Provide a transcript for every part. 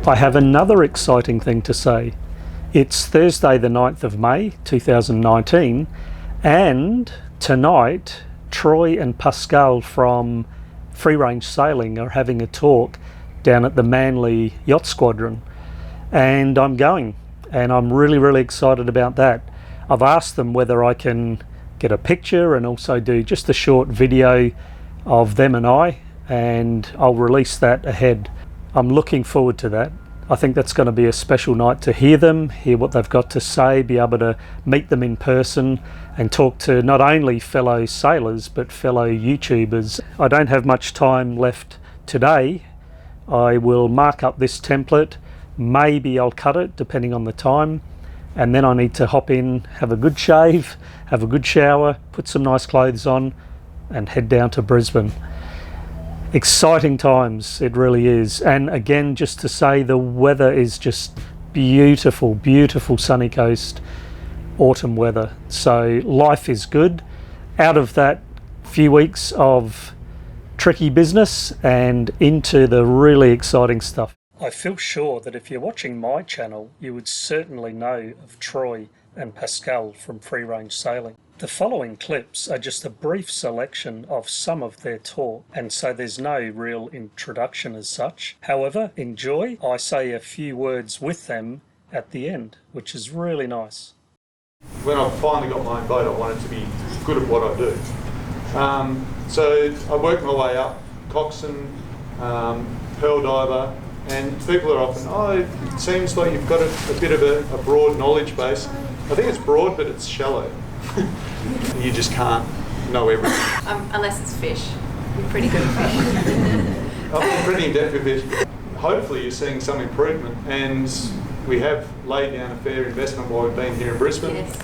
I have another exciting thing to say. It's Thursday the 9th of May 2019, and tonight Troy and Pascal from Free Range Sailing are having a talk down at the Manly Yacht Squadron, and I'm going, and I'm really excited about that. I've asked them whether I can get a picture and also do just a short video of them and I'll release that ahead. I'm looking forward to that. I think that's going to be a special night to hear them, hear what they've got to say, be able to meet them in person and talk to not only fellow sailors but fellow YouTubers. I don't have much time left today. I will mark up this template, maybe I'll cut it depending on the time, and then I need to hop in, have a good shave, have a good shower, put some nice clothes on and head down to Brisbane. Exciting times, it really is. And again, just to say, the weather is just beautiful sunny coast autumn weather, so life is good. Out of that few weeks of tricky business and into the really exciting stuff. I feel sure that if you're watching my channel, you would certainly know of Troy and Pascal from Free Range Sailing. The following clips are just a brief selection of some of their talk, and so there's no real introduction as such. However, enjoy. I say a few words with them at the end, which is really nice. When I finally got my own boat, I wanted to be good at what I do. So I worked my way up, coxswain, pearl diver, and people are often, it seems like you've got a bit of a broad knowledge base. I think it's broad, but it's shallow. You just can't know everything. Unless it's fish. You're pretty good at fish. I've been pretty in-depth with fish. Hopefully you're seeing some improvement, and we have laid down a fair investment while we've been here in Brisbane. Yes.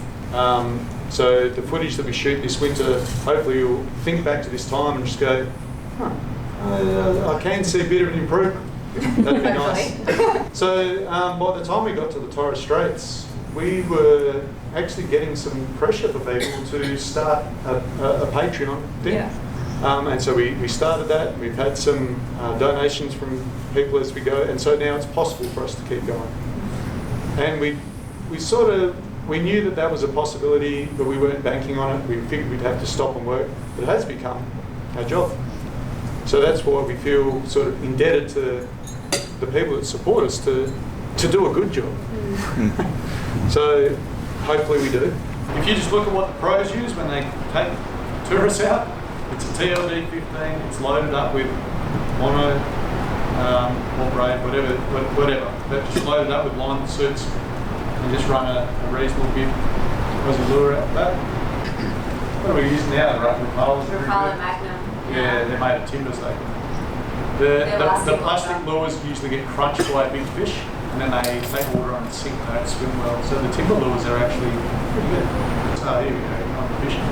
So the footage that we shoot this winter, hopefully you'll think back to this time and just go, I can see a bit of an improvement. That'd be nice. So by the time we got to the Torres Straits, we were actually getting some pressure for people to start a Patreon thing. Yeah. And so we started that. We've had some donations from people as we go, and so now it's possible for us to keep going. And we knew that was a possibility, but we weren't banking on it. We figured we'd have to stop and work, but it has become our job. So that's why we feel sort of indebted to the people that support us to do a good job. So hopefully we do. If you just look at what the pros use when they take tourists out, it's a TLD 15, it's loaded up with mono, or braid, whatever. They're just loaded up with line suits and just run a reasonable bit Aussie lure out the back. What are we using now? The Rapala Magnum. Yeah, they're made of timber, so the plastic lures usually get crunched by a big fish, and then they take water on and sink, they don't swim well. So the timber lures are actually pretty good. So here we go, I'm fishing.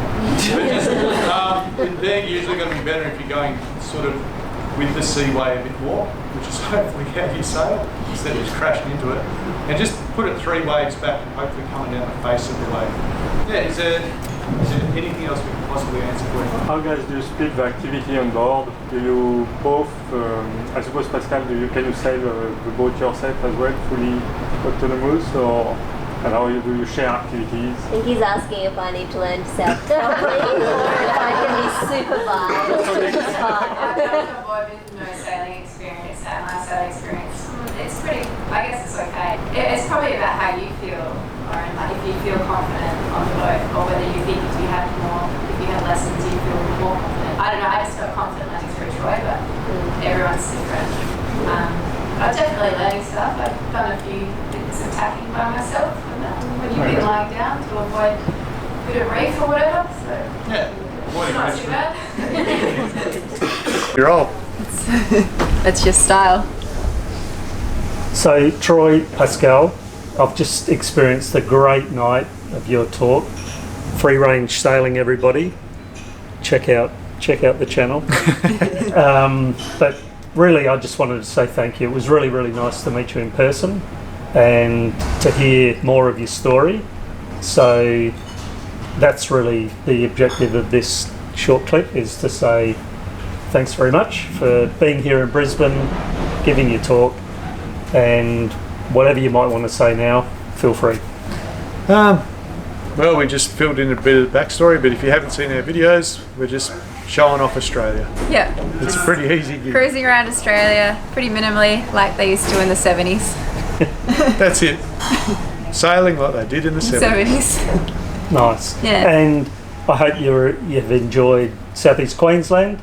They're usually going to be better if you're going sort of with the seaway a bit more, which is hopefully how you sail, instead of just crashing into it. And just put it 3 waves back and hopefully coming down the face of the wave. Yeah, is there anything else we can possibly answer for you? How guys do you split the activity on board? Do you both, I suppose Pascal, can you sail the boat yourself as well, fully autonomous, or and how do you share activities? I think he's asking if I need to learn to sail properly or if I can be supervised. I've got no sailing experience and my sailing experience. It's pretty, I guess it's okay. It's probably about how you feel, or like if you feel confident on the boat, or whether you think if you had lessons you feel more confident. I don't know, I just felt confident learning through Troy, but everyone's different. I'm definitely learning stuff. I've done a few bits of tacking by myself when you've been lying down to avoid a bit of reef or whatever. So yeah, it's not too bad. You're off. That's your style. So Troy, Pascal, I've just experienced a great night of your talk. Free Range Sailing, everybody. Check out the channel. But really, I just wanted to say thank you. It was really nice to meet you in person and to hear more of your story. So that's really the objective of this short clip, is to say thanks very much for being here in Brisbane, giving your talk, and whatever you might want to say now, feel free. Well, we just filled in a bit of the backstory, but if you haven't seen our videos, we're just showing off Australia. Yeah. It's a pretty easy gig. Cruising around Australia pretty minimally, like they used to in the 70s. That's it. Sailing like they did in the 70s. Nice. Yeah. And I hope you've enjoyed Southeast Queensland.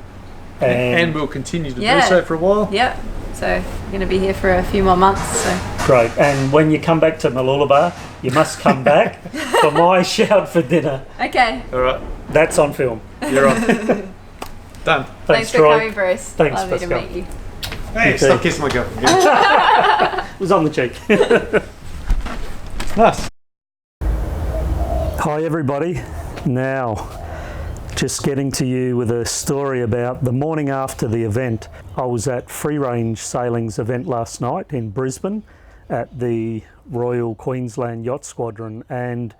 And we'll continue to do so for a while. Yep. So we're going to be here for a few more months. So. Great. And when you come back to Mooloolaba, you must come back for my shout for dinner. Okay. All right. That's on film. You're on. Done. Thanks for Troy. coming, Bruce. Thanks, Lovely Pascal. to meet you. Hey, Okay. stop kissing my girlfriend. It was on the cheek. Nice. Hi everybody. Now, just getting to you with a story about the morning after the event. I was at Free Range Sailing's event last night in Brisbane at the Royal Queensland Yacht Squadron, and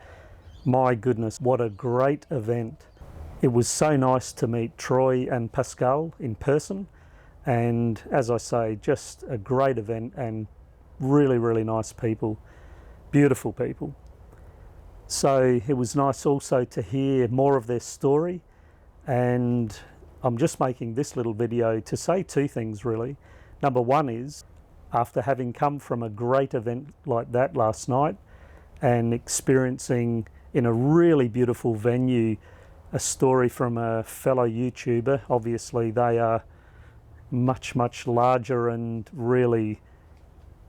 my goodness, what a great event. It was so nice to meet Troy and Pascal in person, and as I say, just a great event and really, really nice people, beautiful people. So it was nice also to hear more of their story, and I'm just making this little video to say two things really. Number one is, after having come from a great event like that last night and experiencing in a really beautiful venue a story from a fellow YouTuber, obviously they are much, much larger and really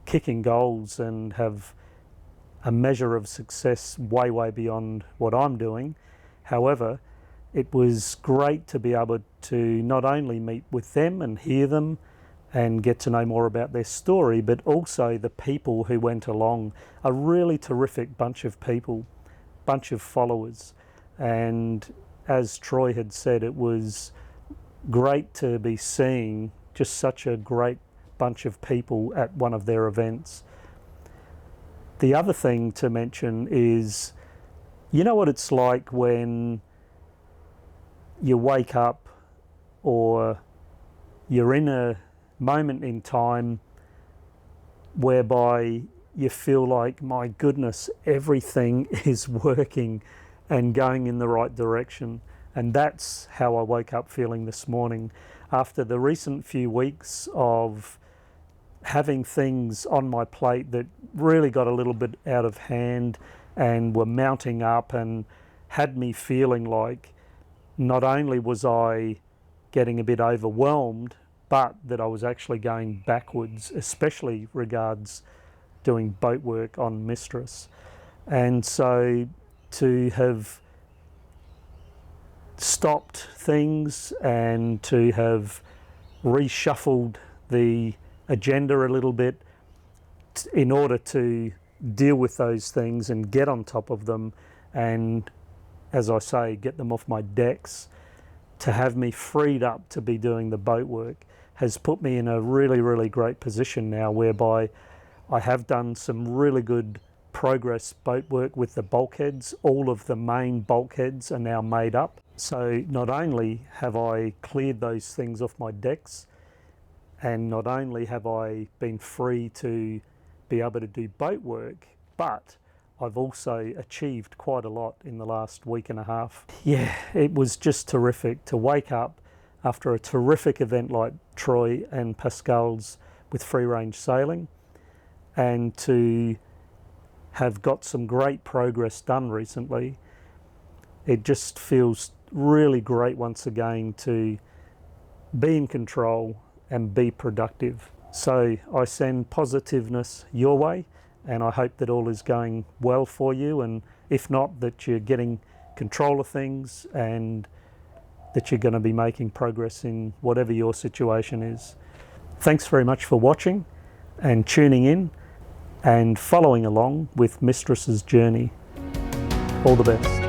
kicking goals and have a measure of success way, way beyond what I'm doing. However, it was great to be able to not only meet with them and hear them and get to know more about their story, but also the people who went along. A really terrific bunch of people, bunch of followers. And as Troy had said, it was great to be seeing just such a great bunch of people at one of their events. The other thing to mention is, you know what it's like when you wake up or you're in a moment in time whereby you feel like, my goodness, everything is working and going in the right direction. And that's how I woke up feeling this morning. After the recent few weeks of having things on my plate that really got a little bit out of hand and were mounting up and had me feeling like not only was I getting a bit overwhelmed, but that I was actually going backwards, especially regards doing boat work on Mistress. And so to have stopped things and to have reshuffled the agenda a little bit in order to deal with those things and get on top of them and, as I say, get them off my decks, to have me freed up to be doing the boat work has put me in a really, really great position now, whereby I have done some really good progress boat work with the bulkheads. All of the main bulkheads are now made up. So not only have I cleared those things off my decks, and not only have I been free to be able to do boat work, but I've also achieved quite a lot in the last week and a half. Yeah, it was just terrific to wake up after a terrific event like Troy and Pascal's with Free Range Sailing, and to have got some great progress done recently. It just feels really great once again to be in control and be productive. So I send positiveness your way, and I hope that all is going well for you, and if not, that you're getting control of things and that you're going to be making progress in whatever your situation is. Thanks very much for watching and tuning in and following along with Mistress's journey. All the best.